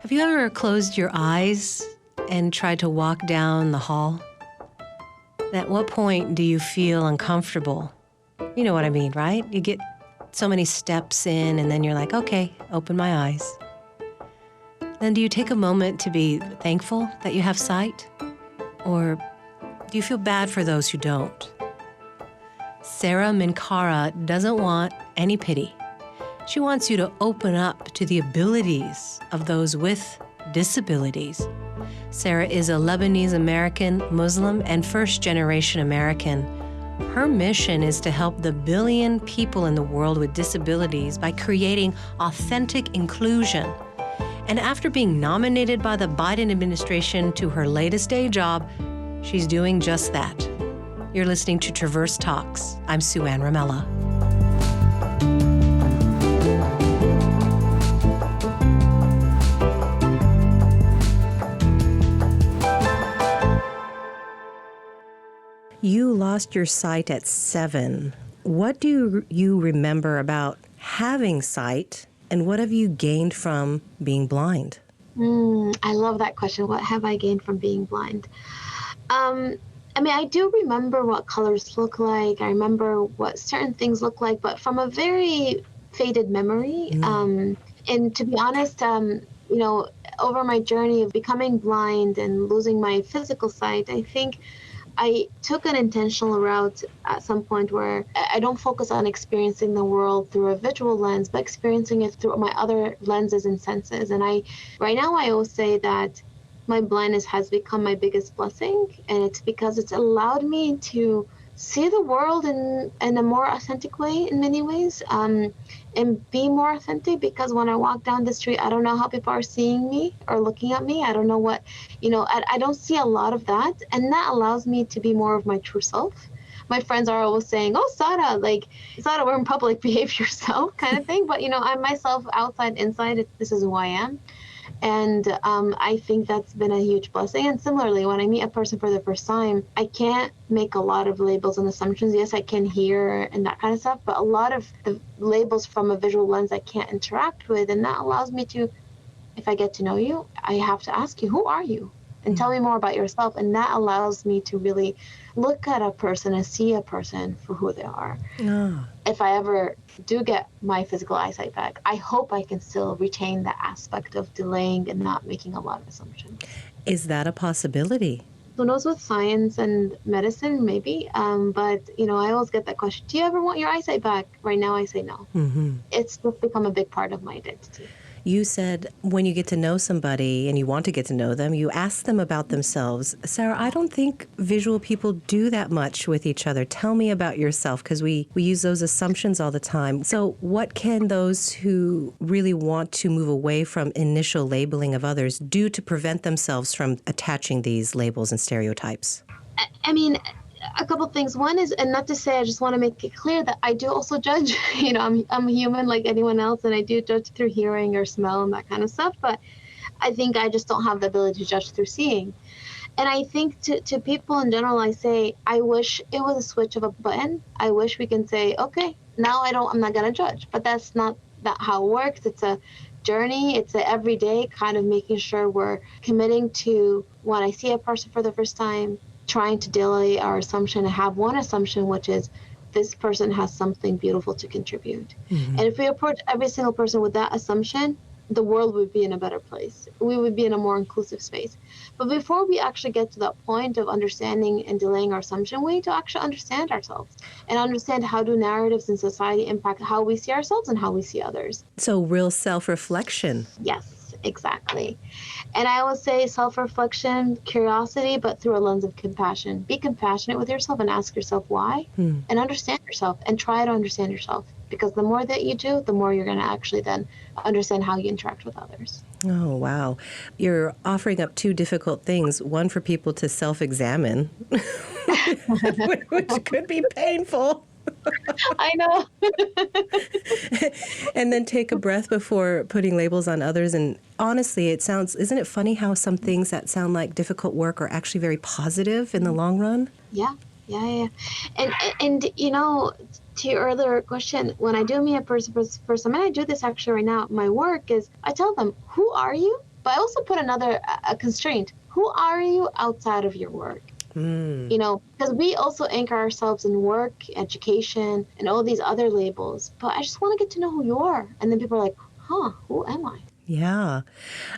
Have you ever closed your eyes and tried to walk down the hall? At what point do you feel uncomfortable? You know what I mean, right? You get so many steps in and then you're like, okay, open my eyes. Then do you take a moment to be thankful that you have sight? Or do you feel bad for those who don't? Sara Minkara doesn't want any pity. She wants you to open up to the abilities of those with disabilities. Sara is a Lebanese-American Muslim and first-generation American. Her mission is to help the billion people in the world with disabilities by creating authentic inclusion. And after being nominated by the Biden administration to her latest day job, she's doing just that. You're listening to Traverse Talks. I'm Sueann Ramella. You lost your sight at 7. What do you remember about having sight, and what have you gained from being blind? I love that question. What have I gained from being blind? I do remember what colors look like. I remember what certain things look like, but from a very faded memory. And to be honest, over my journey of becoming blind and losing my physical sight, I think I took an intentional route at some point where I don't focus on experiencing the world through a visual lens, but experiencing it through my other lenses and senses. And right now I always say that my blindness has become my biggest blessing, and it's because it's allowed me to see the world in a more authentic way in many ways, and be more authentic, because when I walk down the street, I don't know how people are seeing me or looking at me. I don't know what, I don't see a lot of that, and that allows me to be more of my true self. My friends are always saying, oh, Sara, Sara, we're in public, behave yourself kind of thing. But, I'm myself outside, inside, this is who I am. And I think that's been a huge blessing. And similarly, when I meet a person for the first time, I can't make a lot of labels and assumptions. Yes, I can hear and that kind of stuff, but a lot of the labels from a visual lens I can't interact with. And that allows me to, if I get to know you, I have to ask you, who are you? And tell me more about yourself. And that allows me to really look at a person and see a person for who they are. If I ever do get my physical eyesight back, I hope I can still retain that aspect of delaying and not making a lot of assumptions. Is that a possibility? Who knows, with science and medicine, maybe. But, I always get that question, do you ever want your eyesight back? Right now, I say no. It's just become a big part of my identity. You said when you get to know somebody and you want to get to know them, you ask them about themselves. Sara, I don't think visual people do that much with each other. Tell me about yourself, because we use those assumptions all the time. So what can those who really want to move away from initial labeling of others do to prevent themselves from attaching these labels and stereotypes? A couple of things. One is, and not to say, I just want to make it clear that I do also judge. I'm human like anyone else, and I do judge through hearing or smell and that kind of stuff. But I think I just don't have the ability to judge through seeing. And I think to people in general, I say, I wish it was a switch of a button. I wish we can say, okay, now I'm not going to judge. But that's not how it works. It's a journey. It's an everyday kind of making sure we're committing to, when I see a person for the first time, trying to delay our assumption and have one assumption, which is this person has something beautiful to contribute. And if we approach every single person with that assumption, the world would be in a better place. We would be in a more inclusive space. But before we actually get to that point of understanding and delaying our assumption, we need to actually understand ourselves and understand how do narratives in society impact how we see ourselves and how we see others. So real self-reflection. Yes. Exactly. And I always say self-reflection, curiosity, but through a lens of compassion. Be compassionate with yourself and ask yourself why, and understand yourself and try to understand yourself. Because the more that you do, the more you're going to actually then understand how you interact with others. Oh, wow. You're offering up two difficult things. One for people to self-examine, which could be painful. I know. And then take a breath before putting labels on others. And honestly, isn't it funny how some things that sound like difficult work are actually very positive in the long run? Yeah. And to your earlier question, when I do meet a person for the first time, and I do this actually right now, my work is I tell them, who are you? But I also put another a constraint. Who are you outside of your work? You know, because we also anchor ourselves in work, education, and all these other labels. But I just want to get to know who you are. And then people are like, huh, who am I? Yeah.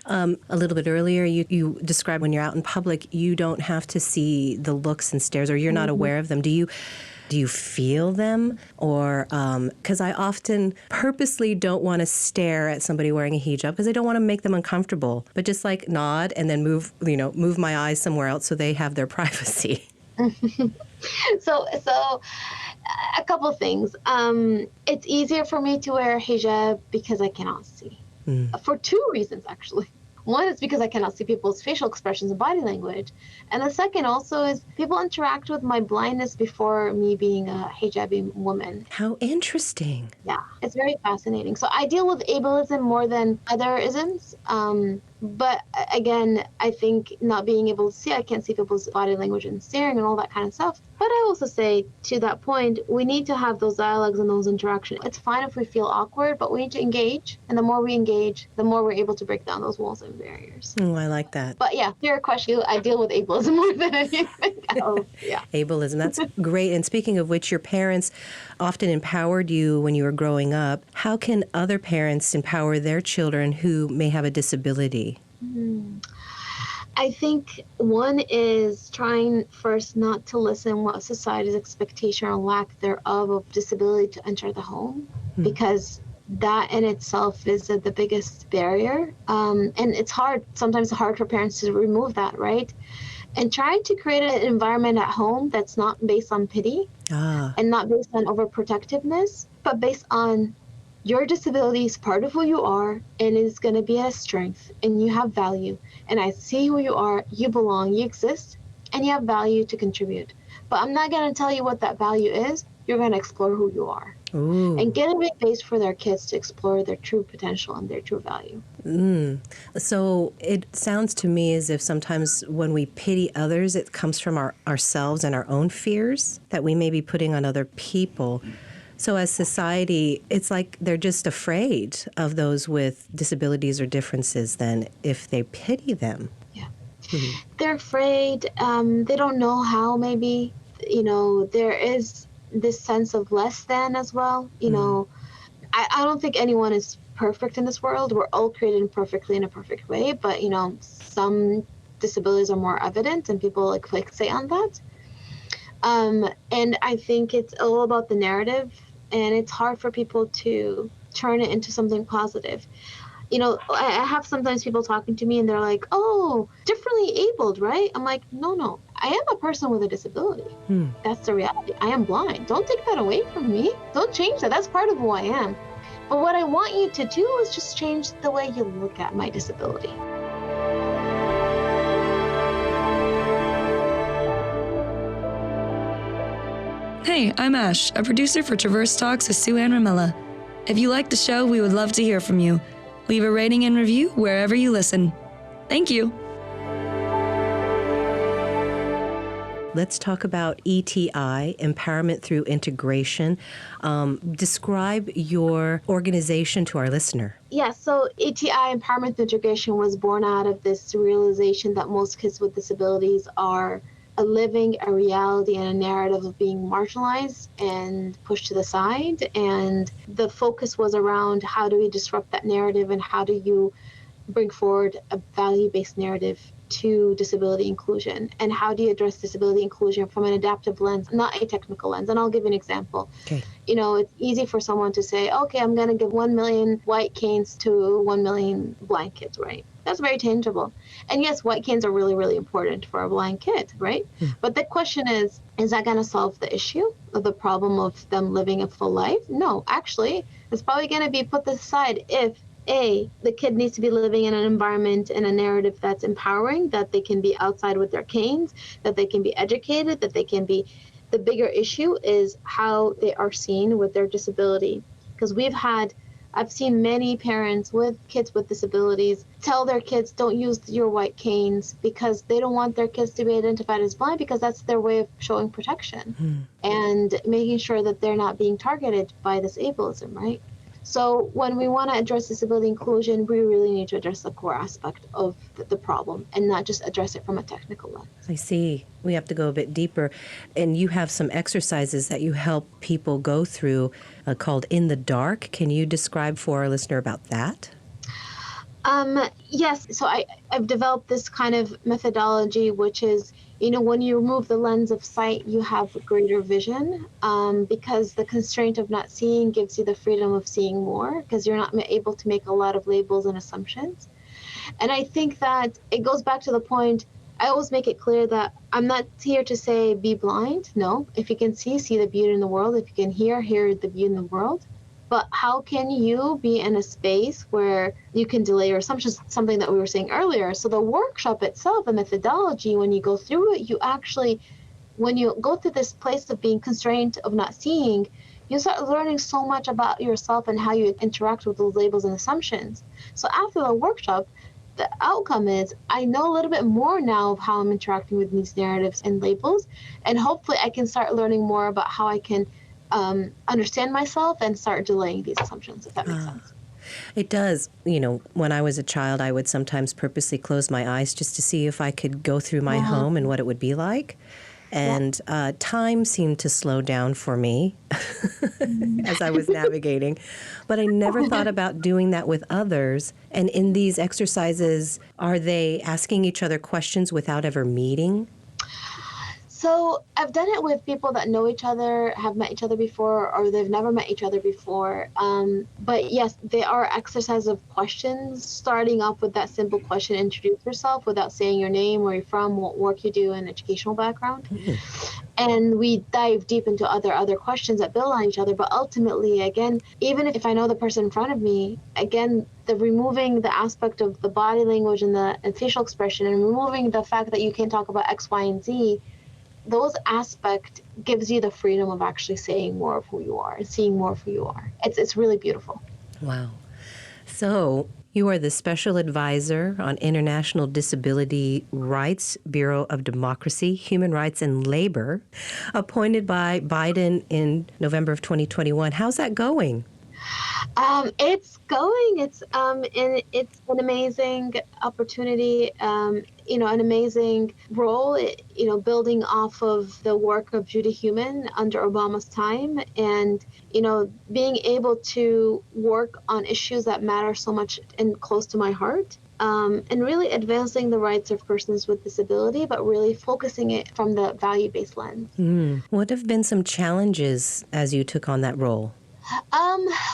A little bit earlier, you described when you're out in public, you don't have to see the looks and stares, or you're not aware of them. Do you feel them? Or, because I often purposely don't want to stare at somebody wearing a hijab because I don't want to make them uncomfortable, but just like nod and then move my eyes somewhere else so they have their privacy. So a couple things. It's easier for me to wear a hijab because I cannot see. For two reasons, actually. One is because I cannot see people's facial expressions and body language. And the second also is people interact with my blindness before me being a hijabi woman. How interesting. Yeah, it's very fascinating. So I deal with ableism more than other isms. But again, I think not being able to see, I can't see people's body language and staring and all that kind of stuff. But I also say, to that point, we need to have those dialogues and those interactions. It's fine if we feel awkward, but we need to engage. And the more we engage, the more we're able to break down those walls and barriers. Oh, I like that. But yeah, to your question, I deal with ableism more than anything else. Yeah. Ableism, that's great. And speaking of which, your parents often empowered you when you were growing up. How can other parents empower their children who may have a disability? I think one is trying first not to listen what society's expectation or lack thereof of disability to enter the home, because that in itself is the biggest barrier. And it's hard, sometimes hard for parents to remove that, right? And trying to create an environment at home that's not based on pity and not based on overprotectiveness, but based on your disability is part of who you are and is going to be a strength, and you have value. And I see who you are, you belong, you exist, and you have value to contribute. But I'm not going to tell you what that value is. You're going to explore who you are. Ooh. And get a big base for their kids to explore their true potential and their true value. So it sounds to me as if sometimes when we pity others, it comes from ourselves and our own fears that we may be putting on other people. So as society, it's like they're just afraid of those with disabilities or differences then if they pity them. Yeah. They're afraid. They don't know how, maybe. You know, there is this sense of less than as well. You know, I don't think anyone is perfect in this world. We're all created imperfectly in a perfect way. But, you know, some disabilities are more evident and people like fixate on that. And I think it's all about the narrative. And it's hard for people to turn it into something positive. You know, I have sometimes people talking to me and they're like, oh, differently abled, right? I'm like, no, I am a person with a disability. That's the reality. I am blind. Don't take that away from me. Don't change that. That's part of who I am. But what I want you to do is just change the way you look at my disability. Hey, I'm Ash, a producer for Traverse Talks with Sueann Ramella. If you like the show, we would love to hear from you. Leave a rating and review wherever you listen. Thank you. Let's talk about ETI, Empowerment Through Integration. Describe your organization to our listener. Yeah, so ETI, Empowerment Through Integration, was born out of this realization that most kids with disabilities are living a reality and a narrative of being marginalized and pushed to the side. And the focus was around how do we disrupt that narrative and how do you bring forward a value-based narrative to disability inclusion, and how do you address disability inclusion from an adaptive lens, not a technical lens. And I'll give you an example. Okay. You know, it's easy for someone to say, okay, I'm going to give 1 million white canes to 1 million blind kids, right? That's very tangible. And yes, white canes are really, really important for a blind kid, right? But the question is that going to solve the issue of the problem of them living a full life? No, actually, it's probably going to be put aside if the kid needs to be living in an environment and a narrative that's empowering, that they can be outside with their canes, that they can be educated, that they can be. The bigger issue is how they are seen with their disability. Because I've seen many parents with kids with disabilities tell their kids, don't use your white canes, because they don't want their kids to be identified as blind, because that's their way of showing protection and making sure that they're not being targeted by this ableism, right? So when we want to address disability inclusion, we really need to address the core aspect of the problem and not just address it from a technical lens. I see. We have to go a bit deeper. And you have some exercises that you help people go through called In the Dark. Can you describe for our listener about that? Yes. So I've developed this kind of methodology, which is, when you remove the lens of sight, you have greater vision, because the constraint of not seeing gives you the freedom of seeing more, because you're not able to make a lot of labels and assumptions. And I think that it goes back to the point, I always make it clear that I'm not here to say be blind. No, if you can see the beauty in the world. If you can hear the beauty in the world. But how can you be in a space where you can delay your assumptions, something that we were saying earlier? So the workshop itself, the methodology, when you go through it, when you go through this place of being constrained, of not seeing, you start learning so much about yourself and how you interact with those labels and assumptions. So after the workshop, the outcome is I know a little bit more now of how I'm interacting with these narratives and labels, and hopefully I can start learning more about how I can understand myself and start delaying these assumptions, if that makes sense. It does. When I was a child, I would sometimes purposely close my eyes just to see if I could go through my home and what it would be like. And time seemed to slow down for me as I was navigating. But I never thought about doing that with others. And in these exercises, are they asking each other questions without ever meeting? So I've done it with people that know each other, have met each other before, or they've never met each other before. But yes, they are exercises of questions, starting off with that simple question, introduce yourself without saying your name, where you're from, what work you do, and educational background. And we dive deep into other questions that build on each other. But ultimately, again, even if I know the person in front of me, again, the removing the aspect of the body language and the facial expression, and removing the fact that you can't talk about X, Y, and Z, those aspects gives you the freedom of actually saying more of who you are and seeing more of who you are. It's really beautiful. Wow. So you are the Special Advisor on International Disability Rights, Bureau of Democracy, Human Rights, and Labor, appointed by Biden in November of 2021. How's that going? It's going. It's an amazing opportunity. An amazing role. Building off of the work of Judy Heumann under Obama's time, and being able to work on issues that matter so much and close to my heart. And really advancing the rights of persons with disability, but really focusing it from the value-based lens. What have been some challenges as you took on that role?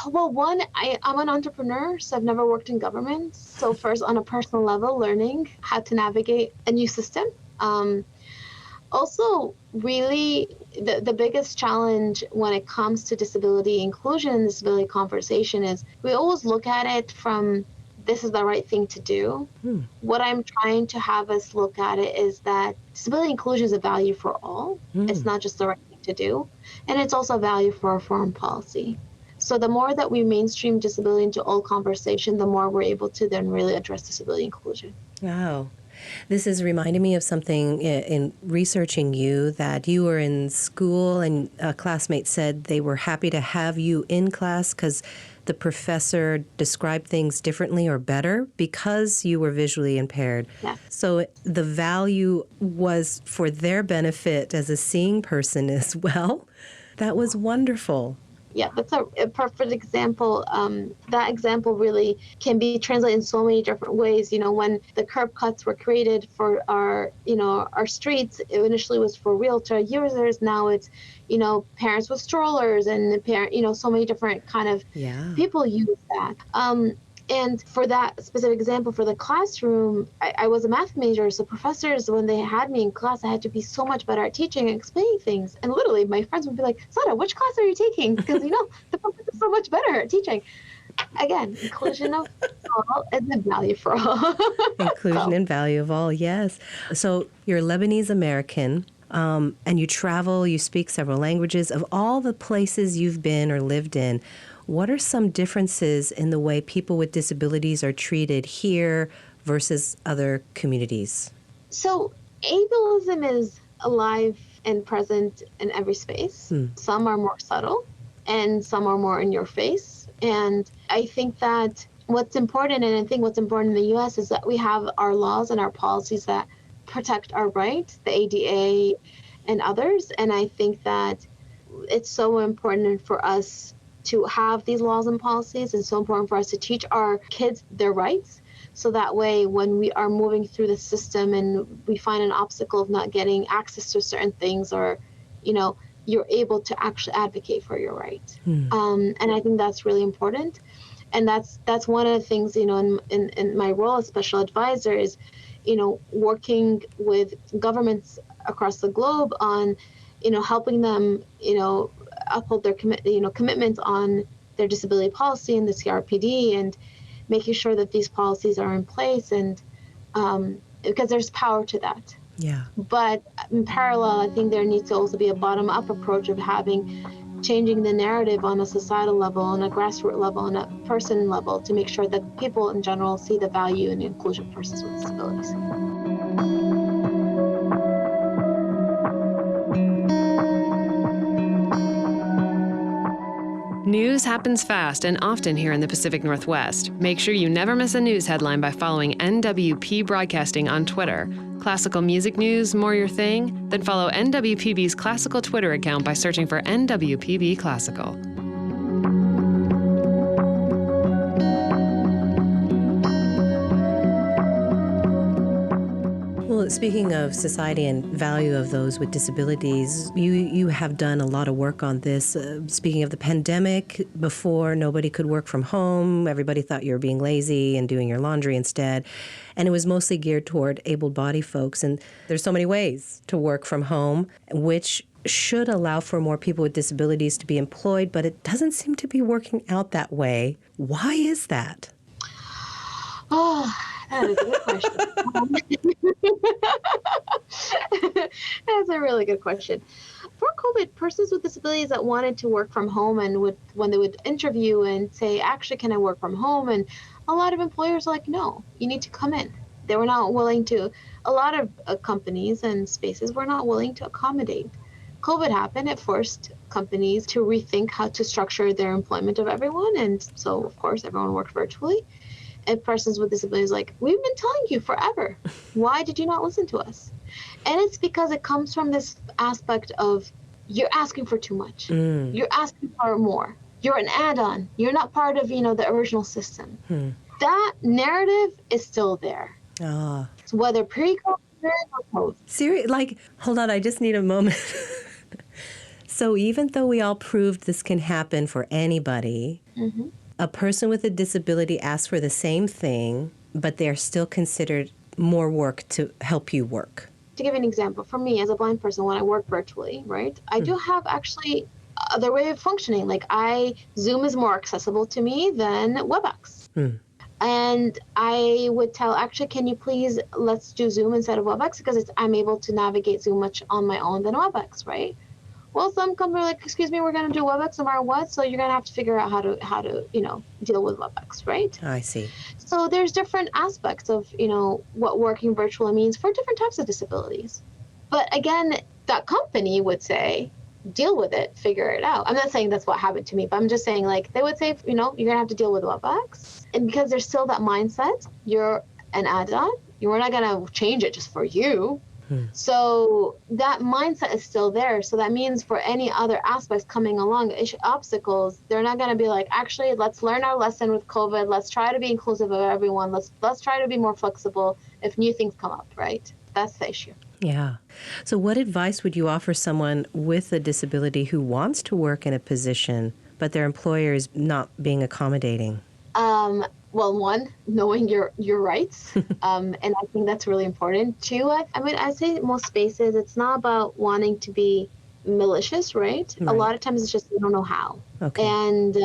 Well, one, I'm an entrepreneur, so I've never worked in government. So first, on a personal level, learning how to navigate a new system. Also, really, the biggest challenge when it comes to disability inclusion and disability conversation is we always look at it from this is the right thing to do. What I'm trying to have us look at it is that disability inclusion is a value for all. It's not just the right thing to do. And it's also a value for our foreign policy. So the more that we mainstream disability into all conversation, the more we're able to then really address disability inclusion. Wow. This is reminding me of something in researching you, that you were in school and a classmate said they were happy to have you in class because the professor described things differently or better because you were visually impaired. Yeah. So the value was for their benefit as a seeing person as well. That was wonderful. Yeah, that's a perfect example. That example really can be translated in so many different ways. When the curb cuts were created for our streets, it initially was for wheelchair users. Now it's, parents with strollers and so many different kind of people use that. And for that specific example, for the classroom, I was a math major, so professors, when they had me in class, I had to be so much better at teaching and explaining things. And literally, my friends would be like, Sara, which class are you taking? Because, the professor's so much better at teaching. Again, inclusion of all and the value for all. Inclusion and value of all, yes. So you're Lebanese-American, and you travel, you speak several languages. Of all the places you've been or lived in, what are some differences in the way people with disabilities are treated here versus other communities? So ableism is alive and present in every space. Some are more subtle and some are more in your face. And I think that what's important, and I think what's important in the US, is that we have our laws and our policies that protect our rights, the ADA and others. And I think that it's so important for us to have these laws and policies, and so important for us to teach our kids their rights. So that way, when we are moving through the system and we find an obstacle of not getting access to certain things, or, you're able to actually advocate for your rights. And I think that's really important. And that's one of the things, in my role as special advisor is, working with governments across the globe on, helping them, uphold their commitments on their disability policy and the CRPD, and making sure that these policies are in place, and because there's power to that. Yeah. But in parallel, I think there needs to also be a bottom-up approach of changing the narrative on a societal level, on a grassroots level, on a person level, to make sure that people in general see the value in the inclusion of persons with disabilities. News happens fast and often here in the Pacific Northwest. Make sure you never miss a news headline by following NWP Broadcasting on Twitter. Classical music news, more your thing? Then follow NWPB's classical Twitter account by searching for NWPB Classical. Well, speaking of society and value of those with disabilities, you have done a lot of work on this. Speaking of the pandemic, before nobody could work from home, everybody thought you were being lazy and doing your laundry instead. And it was mostly geared toward able-bodied folks. And there's so many ways to work from home, which should allow for more people with disabilities to be employed, but it doesn't seem to be working out that way. Why is that? Oh, that is a good question. That's a really good question. For COVID, persons with disabilities that wanted to work from home and when they would interview and say, actually, can I work from home? And a lot of employers are like, no, you need to come in. They were not willing to. A lot of companies and spaces were not willing to accommodate. COVID happened. It forced companies to rethink how to structure their employment of everyone. And so, of course, everyone worked virtually. And persons with disabilities like, we've been telling you forever. Why did you not listen to us? And it's because it comes from this aspect of you're asking for too much. You're asking for more. You're an add-on. You're not part of, the original system. That narrative is still there. So whether pre-COVID or post. Seriously, hold on, I just need a moment. So even though we all proved this can happen for anybody, a person with a disability asks for the same thing, but they're still considered more work to help you work. To give you an example, for me as a blind person, when I work virtually, right, I do have actually other way of functioning. Like Zoom is more accessible to me than WebEx. And I would tell, actually, can you please, let's do Zoom instead of WebEx, because I'm able to navigate Zoom much on my own than WebEx, right? Well, some companies are like, excuse me, we're going to do WebEx no matter what, so you're going to have to figure out how to deal with WebEx, right? I see. So there's different aspects of, what working virtually means for different types of disabilities. But again, that company would say, deal with it, figure it out. I'm not saying that's what happened to me, but I'm just saying, they would say, you're going to have to deal with WebEx. And because there's still that mindset, you're an add-on, you're not going to change it just for you. So that mindset is still there. So that means for any other aspects coming along, obstacles, they're not going to be like, actually, let's learn our lesson with COVID. Let's try to be inclusive of everyone. Let's try to be more flexible if new things come up, right? That's the issue. Yeah. So what advice would you offer someone with a disability who wants to work in a position, but their employer is not being accommodating? Well, one, knowing your rights, and I think that's really important. Two, I say most spaces, it's not about wanting to be malicious, right? A lot of times it's just they don't know how. Okay. And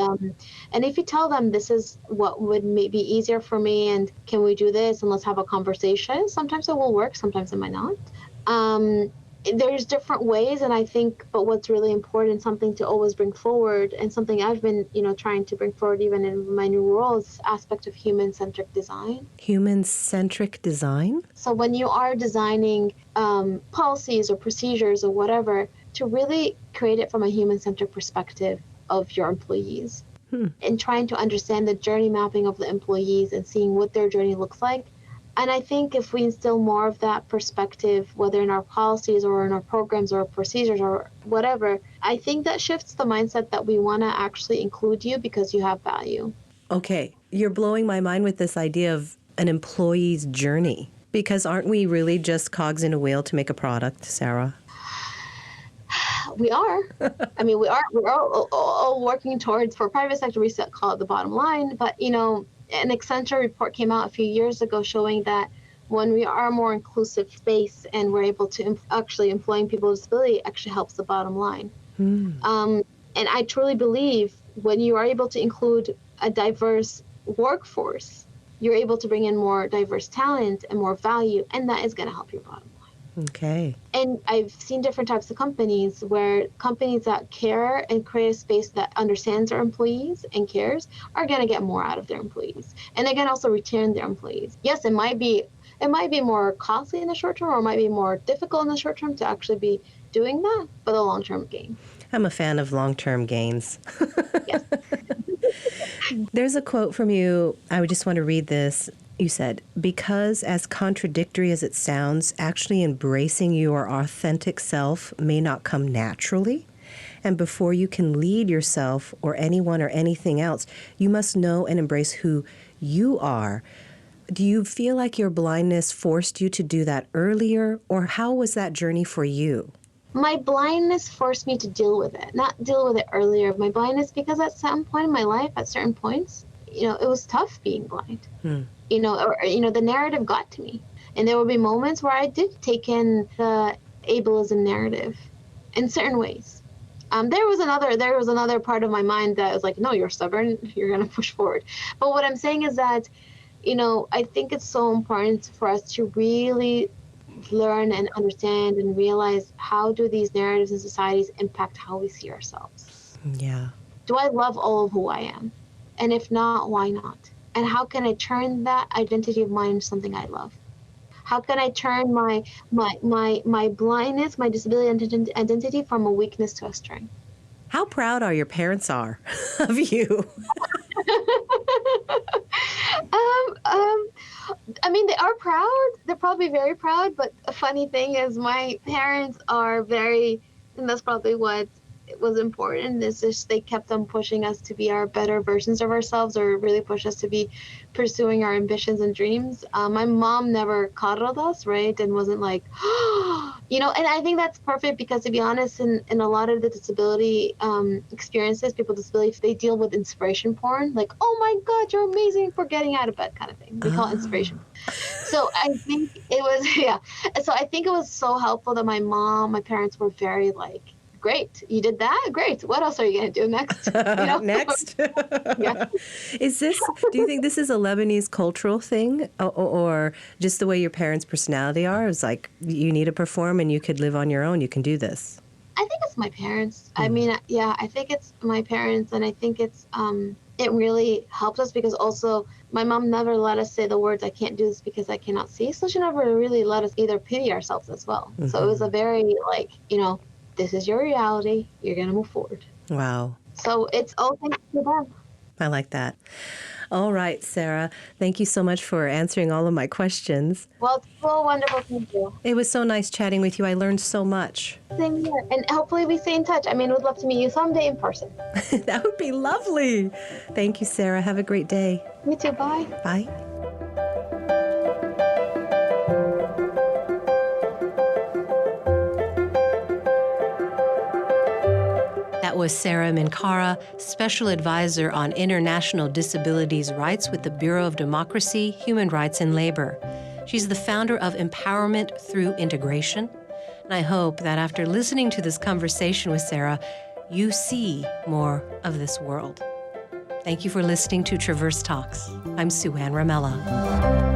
if you tell them this is what would be easier for me, and can we do this, and let's have a conversation, sometimes it will work, sometimes it might not. There's different ways, and I think, but what's really important, something to always bring forward, and something I've been, trying to bring forward even in my new role, is aspect of human-centric design. Human-centric design? So when you are designing policies or procedures or whatever, to really create it from a human-centric perspective of your employees. and trying to understand the journey mapping of the employees and seeing what their journey looks like. And I think if we instill more of that perspective, whether in our policies or in our programs or procedures or whatever, I think that shifts the mindset that we want to actually include you because you have value. Okay, you're blowing my mind with this idea of an employee's journey. Because aren't we really just cogs in a wheel to make a product, Sara? We are. I mean, we're all working towards, for private sector, we call it the bottom line. But, an Accenture report came out a few years ago showing that when we are a more inclusive space and we're able to actually employing people with disability actually helps the bottom line. And I truly believe when you are able to include a diverse workforce, you're able to bring in more diverse talent and more value, and that is going to help your bottom line. Okay. And I've seen different types of companies where companies that care and create a space that understands their employees and cares are going to get more out of their employees. And they can also retain their employees. Yes, it might be more costly in the short term or it might be more difficult in the short term to actually be doing that, but the long-term gain. I'm a fan of long-term gains. Yes. There's a quote from you. I would just want to read this. You said, because as contradictory as it sounds, actually embracing your authentic self may not come naturally. And before you can lead yourself or anyone or anything else, you must know and embrace who you are. Do you feel like your blindness forced you to do that earlier, or how was that journey for you? My blindness forced me to deal with it, not deal with it earlier. My blindness, because at some point in my life, at certain points, it was tough being blind. The narrative got to me. And there would be moments where I did take in the ableism narrative in certain ways. There was another part of my mind that was like, no, you're stubborn, you're going to push forward. But what I'm saying is that, I think it's so important for us to really learn and understand and realize how do these narratives and societies impact how we see ourselves. Yeah. Do I love all of who I am? And if not, why not? And how can I turn that identity of mine into something I love? How can I turn my blindness, my disability identity from a weakness to a strength? How proud are your parents of you? I mean, they are proud. They're probably very proud. But a funny thing is my parents are very, and that's probably what was important, is just they kept on pushing us to be our better versions of ourselves, or really push us to be pursuing our ambitions and dreams. My mom never coddled us, right? And wasn't like, and I think that's perfect because, to be honest, in a lot of the disability experiences, people with disability, they deal with inspiration porn, like, oh my God, you're amazing for getting out of bed kind of thing. We call it inspiration. So I think it was, yeah. So I think it was so helpful that my parents were very like, great, you did that? Great. What else are you going to do next? Next? Yeah. Do you think this is a Lebanese cultural thing or just the way your parents' personality are? It's like, you need to perform and you could live on your own. You can do this. I think it's my parents. I mean, yeah, I think it's my parents, and I think it's, it really helps us because also my mom never let us say the words, I can't do this because I cannot see. So she never really let us either pity ourselves as well. Mm-hmm. So it was a very like, this is your reality. You're going to move forward. Wow. So it's all thanks to them. I like that. All right, Sara. Thank you so much for answering all of my questions. Well, it's so wonderful to you. It was so nice chatting with you. I learned so much. Same here. And hopefully we stay in touch. I mean, we'd love to meet you someday in person. That would be lovely. Thank you, Sara. Have a great day. You too. Bye. Bye. That was Sara Minkara, Special Advisor on International Disabilities Rights with the Bureau of Democracy, Human Rights, and Labor. She's the founder of Empowerment Through Integration. And I hope that after listening to this conversation with Sara, you see more of this world. Thank you for listening to Traverse Talks. I'm Sueann Ramella.